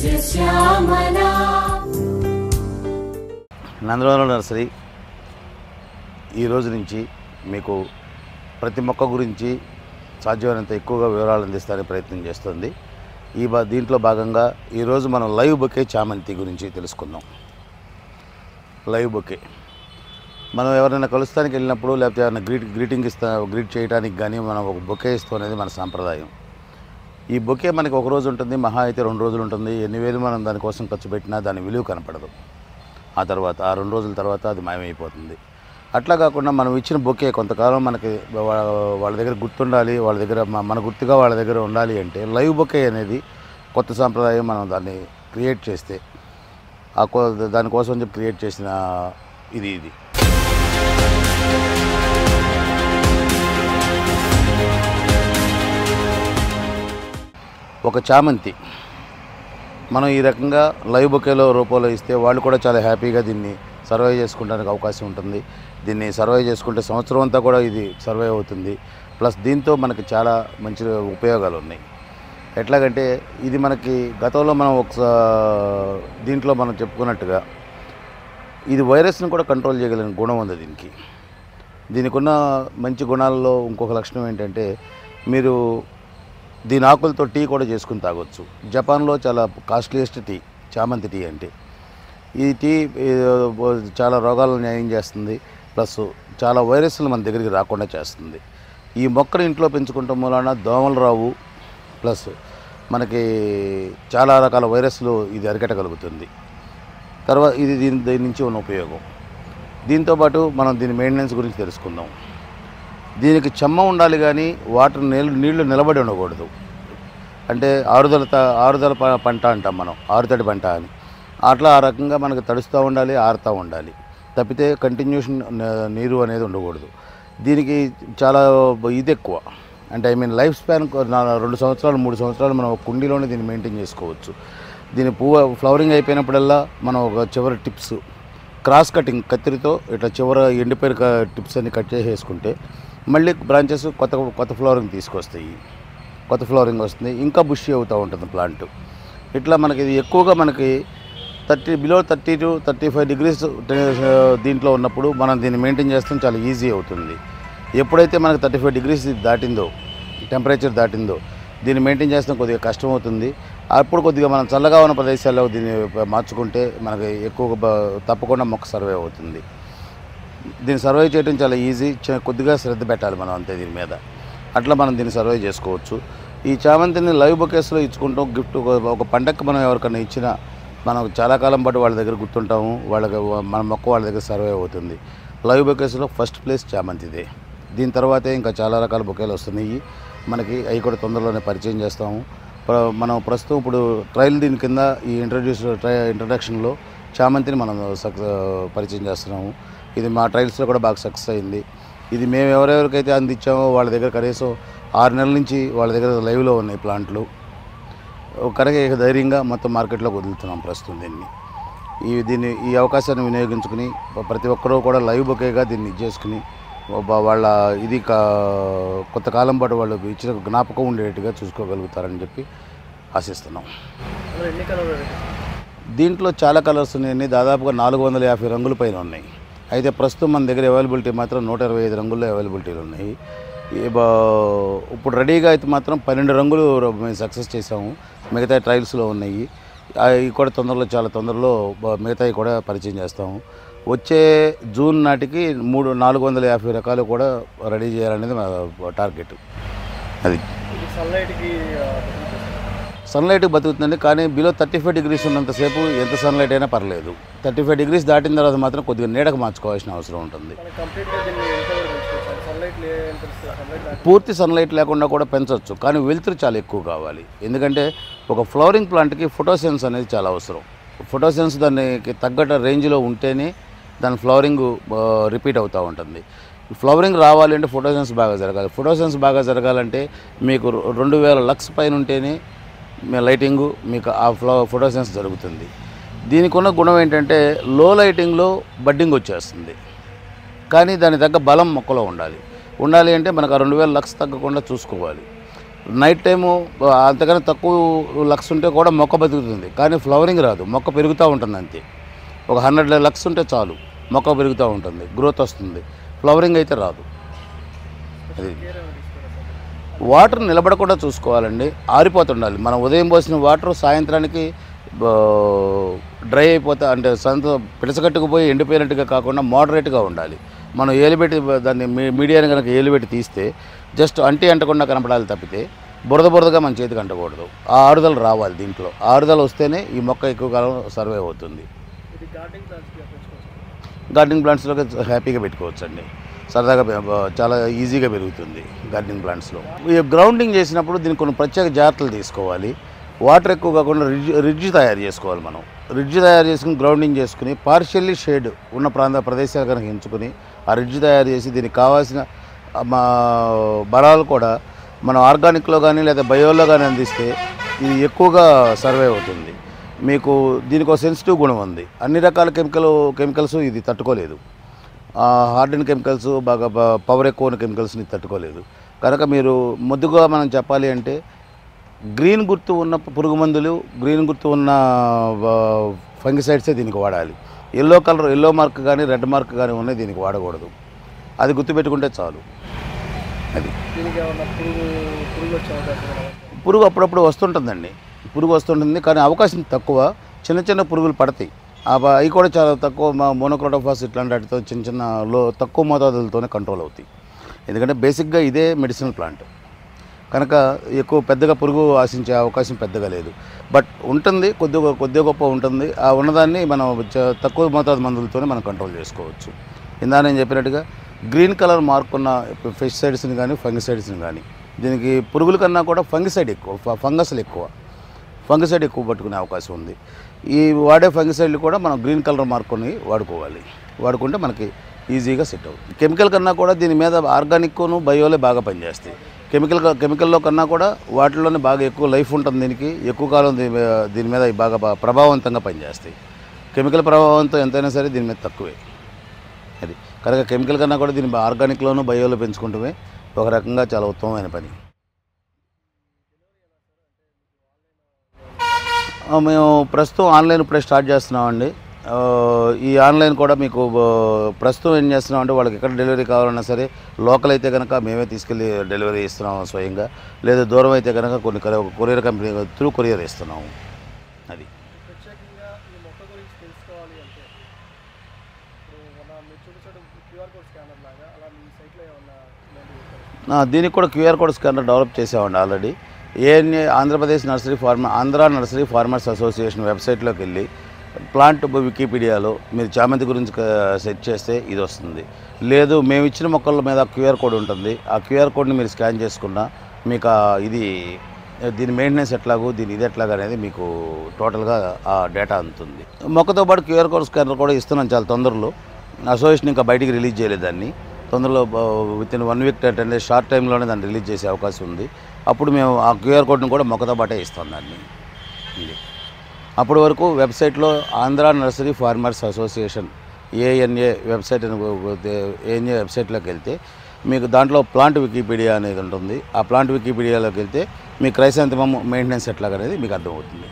సస్యశ్యామలా నందనవనం nursery ఈ రోజు నుంచి మీకు ప్రతి మొక్క గురించి సాధ్యమైనంత ఎక్కువగా వివరాలు అందిస్తానికి ప్రయత్నం చేస్తుంది. దీంట్లో భాగంగా ఈరోజు మనం లైవ్ బొకే చామంతి గురించి తెలుసుకుందాం. లైవ్ బొకే మనం ఎవరైనా కలుస్తానికి వెళ్ళినప్పుడు లేకపోతే ఎవరైనా గ్రీట్ చేయడానికి కానీ మనం ఒక బొకే ఇస్తాం అనేది మన సాంప్రదాయం. ఈ బొకే మనకి ఒక రోజు ఉంటుంది, మహా అయితే 2 రోజులు ఉంటుంది. ఎన్ని వేలు మనం దానికోసం ఖర్చు పెట్టినా దాని విలువ కనపడదు. ఆ 2 రోజుల తర్వాత అది మాయమైపోతుంది. అట్లా కాకుండా మనం ఇచ్చిన బొకే కొంతకాలం మనకి వాళ్ళ దగ్గర గుర్తుండాలి, వాళ్ళ దగ్గర మన గుర్తుగా వాళ్ళ దగ్గర ఉండాలి అంటే లైవ్ బొకే అనేది కొత్త సాంప్రదాయం. మనం దాన్ని క్రియేట్ చేస్తే దానికోసం చెప్పి క్రియేట్ చేసిన ఇది ఒక చామంతి మనం ఈ రకంగా లైవ్ బొకేలో రూపంలో ఇస్తే వాళ్ళు కూడా చాలా హ్యాపీగా దీన్ని సర్వైవ్ చేసుకోవడానికి అవకాశం ఉంటుంది. దీన్ని సర్వైవ్ చేసుకుంటే సంవత్సరం అంతా కూడా ఇది సర్వైవ్ అవుతుంది. ప్లస్ దీంతో మనకి చాలా మంచి ఉపయోగాలు ఉన్నాయి. ఎట్లాగంటే ఇది మనకి గతంలో మనం దీంట్లో మనం చెప్పుకున్నట్టుగా ఇది వైరస్ని కూడా కంట్రోల్ చేయగలిగిన గుణం ఉంది దీనికి. దీనికి ఉన్న మంచి గుణాల్లో ఇంకొక లక్షణం ఏంటంటే మీరు దీని ఆకులతో టీ కూడా చేసుకుని తాగొచ్చు. జపాన్లో చాలా కాస్ట్లీయెస్ట్ టీ చామంతి టీ అంటే. ఈ టీ చాలా రోగాలను న్యాయం చేస్తుంది. ప్లస్ చాలా వైరస్లు మన దగ్గరికి రాకుండా చేస్తుంది. ఈ మొక్కను ఇంట్లో పెంచుకుంటాం మూలాన దోమలు రావు. ప్లస్ మనకి చాలా రకాల వైరస్లు ఇది అరికట్టగలుగుతుంది. తర్వాత ఇది దీని నుంచి ఉన్న ఉపయోగం. దీంతోపాటు మనం దీని మెయింటెనెన్స్ గురించి తెలుసుకుందాం. దీనికి చెమ్మ ఉండాలి కానీ నీళ్లు నిలబడి ఉండకూడదు. అంటే ఆరుదల పంట అంటాం మనం, ఆరుతడి పంట అని. అట్లా ఆ రకంగా మనకు తడుస్తూ ఉండాలి, ఆరుతూ ఉండాలి. తప్పితే కంటిన్యూషన్ నీరు అనేది ఉండకూడదు. దీనికి చాలా ఇది ఎక్కువ, అంటే లైఫ్ స్పాన్ 2 సంవత్సరాలు 3 సంవత్సరాలు మనం ఒక కుండీలోనే దీన్ని మెయింటైన్ చేసుకోవచ్చు. దీని పువ్వు ఫ్లవరింగ్ అయిపోయినప్పుడల్లా మనం ఒక చివరి టిప్స్ క్రాస్ కటింగ్ కత్తిరితో ఇట్లా చివర ఎండిపోయిన టిప్స్ అన్ని కట్ చేసేసుకుంటే మళ్ళీ బ్రాంచెస్ కొత్త ఫ్లవరింగ్ తీసుకొస్తాయి. కొత్త ఫ్లవరింగ్ వస్తుంది, ఇంకా బుషీ అవుతూ ఉంటుంది ప్లాంట్. ఇట్లా మనకి ఇది ఎక్కువగా మనకి బిలో 30 to 35 degrees దీంట్లో ఉన్నప్పుడు మనం దీన్ని మెయింటైన్ చేస్తాం చాలా ఈజీ అవుతుంది. ఎప్పుడైతే మనకు 35 degrees దాటిందో, టెంపరేచర్ దాటిందో దీన్ని మెయింటైన్ చేస్తాం కొద్దిగా కష్టం అవుతుంది. అప్పుడు కొద్దిగా మనం చల్లగా ఉన్న ప్రదేశాల్లో దీన్ని మార్చుకుంటే మనకి ఎక్కువగా తప్పకుండా మొక్క సర్వైవ్ అవుతుంది. దీన్ని సర్వైవ్ చేయడం చాలా ఈజీ. కొద్దిగా శ్రద్ధ పెట్టాలి మనం అంతే దీని మీద. అట్లా మనం దీన్ని సర్వైవ్ చేసుకోవచ్చు. ఈ చామంతిని లైవ్ బొకేస్లో ఇచ్చుకుంటాం. గిఫ్ట్ ఒక పండగకి మనం ఎవరికైనా ఇచ్చినా మనం చాలా కాలం పాటు వాళ్ళ దగ్గర గుర్తుంటాము. మన మొక్క వాళ్ళ దగ్గర సర్వైవ్ అవుతుంది. లైవ్ బొకేస్లో ఫస్ట్ ప్లేస్ చామంతిదే. దీని తర్వాతే ఇంకా చాలా రకాల బొకేలు వస్తున్నాయి మనకి. అవి కూడా తొందరలోనే పరిచయం చేస్తాము. మనం ప్రస్తుతం ఇప్పుడు ట్రయల్ దీని కింద ఈ ఇంట్రడక్షన్లో చామంతిని మనం పరిచయం చేస్తున్నాము. ఇది మా ట్రయల్స్లో కూడా బాగా సక్సెస్ అయింది. ఇది మేము ఎవరెవరికైతే అందించామో వాళ్ళ దగ్గర కనీసం 6 నెలల నుంచి వాళ్ళ దగ్గర లైవ్లో ఉన్నాయి ప్లాంట్లు. కనుక ధైర్యంగా మొత్తం మార్కెట్లోకి వదులుతున్నాం ప్రస్తుతం దీన్ని. ఈ అవకాశాన్ని వినియోగించుకుని ప్రతి ఒక్కరూ కూడా లైవ్ బొకేగా దీన్ని చేసుకుని వాళ్ళ ఇది కొంతకాలం పాటు వాళ్ళు ఇచ్చిన జ్ఞాపకం ఉండేట్టుగా చూసుకోగలుగుతారని చెప్పి ఆశిస్తున్నాం. దీంట్లో చాలా కలర్స్ ఉన్నాయండి. దాదాపుగా 450 రంగుల పైన ఉన్నాయి. అయితే ప్రస్తుతం మన దగ్గర అవైలబిలిటీ మాత్రం 125 రంగుల్లో అవైలబిలిటీలు ఉన్నాయి. ఇప్పుడు రెడీగా అయితే మాత్రం 12 రంగులు మేము సక్సెస్ చేసాము. మిగతా ట్రయల్స్లో ఉన్నాయి. అవి కూడా చాలా తొందరలో మిగతావి కూడా పరిచయం చేస్తాము. వచ్చే జూన్ నాటికి 450 రకాలు కూడా రెడీ చేయాలనేది మా టార్గెట్. అది సన్లైట్కి బతుకుతుందండి. కానీ బిలో 35 degrees ఉన్నంతసేపు ఎంత సన్లైట్ అయినా పర్లేదు. 35 degrees దాటిన తర్వాత మాత్రం కొద్దిగా నీడకు మార్చుకోవాల్సిన అవసరం ఉంటుంది. పూర్తి సన్లైట్ లేకుండా కూడా పెంచవచ్చు, కానీ వెలుతురు చాలా ఎక్కువ కావాలి. ఎందుకంటే ఒక ఫ్లవరింగ్ ప్లాంట్కి ఫోటోసెన్స్ అనేది చాలా అవసరం. ఫోటోసెన్స్ దానికి తగ్గట్టు రేంజ్లో ఉంటేనే దాని ఫ్లవరింగ్ రిపీట్ అవుతూ ఉంటుంది. ఫ్లవరింగ్ రావాలి అంటే ఫోటోసెన్స్ బాగా జరగాలి. ఫోటోసెన్స్ బాగా జరగాలంటే మీకు 2000 లక్స్ పైన ఉంటేనే లైటింగు మీకు ఆ ఫోటోసెన్స్ జరుగుతుంది. దీనికి ఉన్న గుణం ఏంటంటే లో లైటింగ్లో బడ్డింగ్ వచ్చేస్తుంది, కానీ దాని తగ్గ బలం మొక్కలో ఉండాలి అంటే మనకు ఆ 2000 లక్స్ తగ్గకుండా చూసుకోవాలి. నైట్ టైము అంతకన్నా తక్కువ లక్స్ ఉంటే కూడా మొక్క బతుకుతుంది, కానీ ఫ్లవరింగ్ రాదు, మొక్క పెరుగుతూ ఉంటుంది అంతే. ఒక 100 లక్స్ ఉంటే చాలు, మొక్క పెరుగుతూ ఉంటుంది, గ్రోత్ వస్తుంది, ఫ్లవరింగ్ అయితే రాదు. అది వాటర్ నిలబడకుండా చూసుకోవాలండి, ఆరిపోతుండాలి. మనం ఉదయం పోసిన వాటర్ సాయంత్రానికి డ్రై అయిపోతా, అంటే పిడసగట్టుకుపోయి ఎండిపోయినట్టుగా కాకుండా మోడరేట్గా ఉండాలి. మనం ఏలుబెట్టి దాన్ని మీడియాని కనుక ఏలుబెట్టి తీస్తే జస్ట్ అంటకుండా కనపడాలి తప్పితే బురదగా మన చేతికి అంటకూడదు. ఆ ఆరుదల రావాలి, దీంట్లో ఆరుదల వస్తేనే ఈ మొక్క ఎక్కువ కాలం సర్వే అవుతుంది. గార్డెనింగ్ ప్లాంట్స్లోకి హ్యాపీగా పెట్టుకోవచ్చండి, సరదాగా చాలా ఈజీగా పెరుగుతుంది గార్డెనింగ్ ప్లాంట్స్లో. ఈ గ్రౌండింగ్ చేసినప్పుడు దీనికి కొన్ని ప్రత్యేక జాగ్రత్తలు తీసుకోవాలి. వాటర్ ఎక్కువ కాకుండా రిడ్జ్ తయారు చేసుకోవాలి. మనం రిడ్జ్ తయారు చేసుకుని గ్రౌండింగ్ చేసుకుని పార్షియల్లీ షేడ్ ఉన్న ప్రదేశాలు కనుక ఎంచుకుని ఆ రిడ్జ్ తయారు చేసి దీనికి కావాల్సిన బలాలు కూడా మనం ఆర్గానిక్లో కానీ లేదా బయోలో కానీ అందిస్తే ఇది ఎక్కువగా సర్వే అవుతుంది. మీకు దీనికి ఒక సెన్సిటివ్ గుణం ఉంది, అన్ని రకాల కెమికల్స్ ఇది తట్టుకోలేదు. హార్డ్ అండ్ కెమికల్స్ బాగా పవర్ ఎక్కువ ఉన్న కెమికల్స్ని తట్టుకోలేదు. కనుక మీరు ముద్దుగా మనం చెప్పాలి అంటే గ్రీన్ గుర్తు ఉన్న పురుగు మందులు, గ్రీన్ గుర్తు ఉన్న ఫంగిసైడ్సే దీనికి వాడాలి. ఎల్లో మార్క్ కానీ రెడ్ మార్క్ కానీ ఉన్నాయి దీనికి వాడకూడదు. అది గుర్తుపెట్టుకుంటే చాలు. అది పురుగు అప్పుడప్పుడు వస్తుంటుందండి, పురుగు వస్తుంటుంది, కానీ అవకాశం తక్కువ. చిన్న పురుగులు పడతాయి, అవి కూడా చాలా తక్కువ. మోనోక్రోటోఫాస్ ఇట్లాంటి వాటితో చిన్న తక్కువ మోతాదులతోనే కంట్రోల్ అవుతాయి. ఎందుకంటే బేసిక్గా ఇదే మెడిసినల్ ప్లాంట్ కనుక ఎక్కువ పెద్దగా పురుగు ఆశించే అవకాశం పెద్దగా లేదు. బట్ ఉంటుంది, కొద్దిగా గొప్ప ఉంటుంది. ఆ ఉన్నదాన్ని మనం తక్కువ మోతాదు మందులతోనే మనం కంట్రోల్ చేసుకోవచ్చు. ఇందా నేను చెప్పినట్టుగా గ్రీన్ కలర్ మార్క్ ఉన్న పెస్టిసైడ్స్ని కానీ ఫంగిసైడ్స్ని కానీ, దీనికి పురుగుల కన్నా కూడా ఫంగిసైడ్ ఎక్కువ పట్టుకునే అవకాశం ఉంది. ఈ వాడే ఫంగిసైడ్లు కూడా మనం గ్రీన్ కలర్ మార్కుని వాడుకుంటే మనకి ఈజీగా సెట్ అవుతుంది. కెమికల్ కన్నా కూడా దీని మీద ఆర్గానిక్ను బయోలే బాగా పనిచేస్తాయి. కెమికల్లో కన్నా కూడా వాటిలోనే బాగా ఎక్కువ లైఫ్ ఉంటుంది, దీనికి ఎక్కువ కాలం దీని మీద బాగా ప్రభావవంతంగా పనిచేస్తాయి. కెమికల్ ప్రభావంతో ఎంతైనా సరే దీని మీద తక్కువే. అది కనుక కెమికల్ కన్నా కూడా దీన్ని ఆర్గానిక్లోనూ బయోలో పెంచుకుంటమే ఒక రకంగా చాలా ఉత్తమమైన పని. మేము ప్రస్తుతం ఆన్లైన్ ఇప్పుడే స్టార్ట్ చేస్తున్నామండి. ఈ ఆన్లైన్ కూడా మీకు ప్రస్తుతం ఏం చేస్తున్నామంటే వాళ్ళకి ఎక్కడ డెలివరీ కావాలన్నా సరే లోకల్ అయితే కనుక మేమే తీసుకెళ్ళి డెలివరీ ఇస్తున్నాము స్వయంగా, లేదా దూరం అయితే కనుక కొన్ని కొరియర్ కంపెనీ త్రూ కొరియర్ ఇస్తున్నాము. అది దీనికి కూడా క్యూఆర్ కోడ్ స్కానర్ డెవలప్ చేసామండి already. ANA Andhra nursery farmers association వెబ్సైట్లోకి వెళ్ళి ప్లాంట్ వికీపీడియాలో మీరు చామంతి గురించి సెర్చ్ చేస్తే ఇది వస్తుంది. లేదు మేము ఇచ్చిన మొక్కల మీద క్యూఆర్ కోడ్ ఉంటుంది, ఆ క్యూఆర్ కోడ్ని మీరు స్కాన్ చేసుకున్నా మీకు దీని మెయింటెనెన్స్ ఎట్లాగో ఇది ఎట్లాగో అనేది మీకు టోటల్గా ఆ డేటా అందుతుంది. మొక్కతో పాటు క్యూఆర్ కోడ్ స్కానర్ కూడా ఇస్తున్నాం చాలా తొందరలో. అసోసియేషన్ ఇంకా బయటికి రిలీజ్ చేయలేదు దాన్ని, తొందరలో with in 1 week 10 days short టైంలోనే దాన్ని రిలీజ్ చేసే అవకాశం ఉంది. అప్పుడు మేము ఆ క్యూఆర్ కోడ్ని కూడా మొక్కతో పాటే ఇస్తాం దాన్ని. అప్పటి వరకు వెబ్సైట్లో Andhra nursery farmers association ANA వెబ్సైట్లోకి వెళ్తే మీకు దాంట్లో ప్లాంట్ వికీపీడియా అనేది ఉంటుంది. ఆ ప్లాంట్ వికీపీడియాలోకి వెళ్తే మీ క్రైసాంథమమ్ మెయింటెనెన్స్ ఎట్లాగనేది మీకు అర్థమవుతుంది.